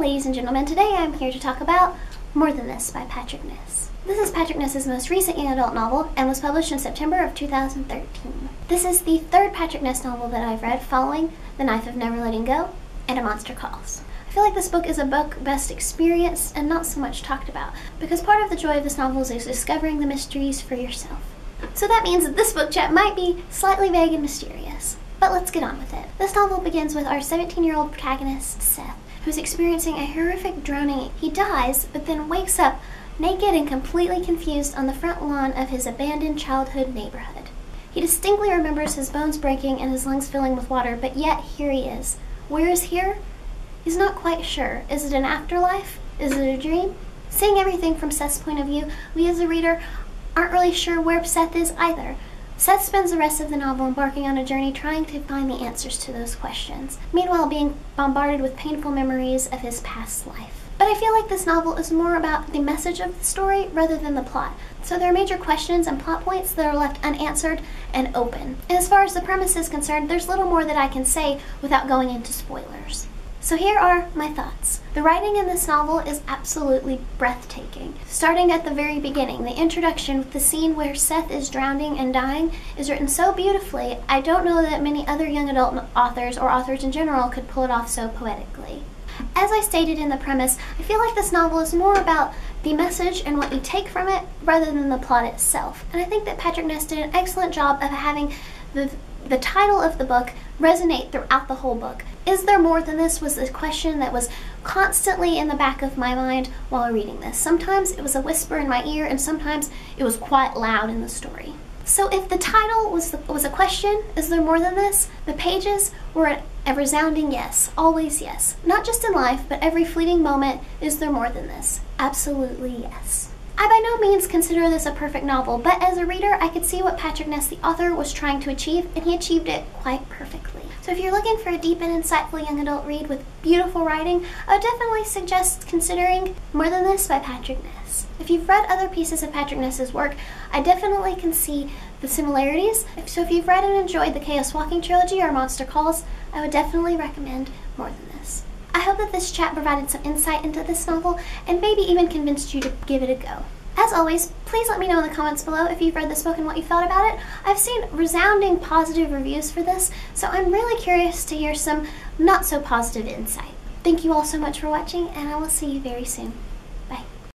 ladies and gentlemen. Today I'm here to talk about More Than This by Patrick Ness. This is Patrick Ness's most recent young adult novel and was published in September of 2013. This is the third Patrick Ness novel that I've read following The Knife of Never Letting Go and A Monster Calls. I feel like this book is a book best experienced and not so much talked about, because part of the joy of this novel is discovering the mysteries for yourself. So that means that this book chat might be slightly vague and mysterious. But let's get on with it. This novel begins with our 17-year-old protagonist, Seth, who's experiencing a horrific drowning. He dies, but then wakes up naked and completely confused on the front lawn of his abandoned childhood neighborhood. He distinctly remembers his bones breaking and his lungs filling with water, but yet here he is. Where is here? He's not quite sure. Is it an afterlife? Is it a dream? Seeing everything from Seth's point of view, we as a reader aren't really sure where Seth is either. Seth spends the rest of the novel embarking on a journey trying to find the answers to those questions, meanwhile being bombarded with painful memories of his past life. But I feel like this novel is more about the message of the story rather than the plot, so there are major questions and plot points that are left unanswered and open. And as far as the premise is concerned, there's little more that I can say without going into spoilers. So here are my thoughts. The writing in this novel is absolutely breathtaking. Starting at the very beginning, the introduction with the scene where Seth is drowning and dying is written so beautifully. I don't know that many other young adult authors or authors in general could pull it off so poetically. As I stated in the premise, I feel like this novel is more about the message and what you take from it rather than the plot itself. And I think that Patrick Ness did an excellent job of having the title of the book resonate throughout the whole book. Is there more than this was the question that was constantly in the back of my mind while reading this. Sometimes it was a whisper in my ear and sometimes it was quite loud in the story. So if the title was a question, is there more than this? The pages were a resounding yes, always yes. Not just in life, but every fleeting moment, is there more than this? Absolutely yes. I by no means consider this a perfect novel, but as a reader, I could see what Patrick Ness, the author, was trying to achieve, and he achieved it quite perfectly. So if you're looking for a deep and insightful young adult read with beautiful writing, I would definitely suggest considering More Than This by Patrick Ness. If you've read other pieces of Patrick Ness's work, I definitely can see the similarities. So if you've read and enjoyed the Chaos Walking trilogy or Monster Calls, I would definitely recommend More Than This. I hope that this chat provided some insight into this novel and maybe even convinced you to give it a go. As always, please let me know in the comments below if you've read this book and what you thought about it. I've seen resounding positive reviews for this, so I'm really curious to hear some not so positive insight. Thank you all so much for watching, and I will see you very soon.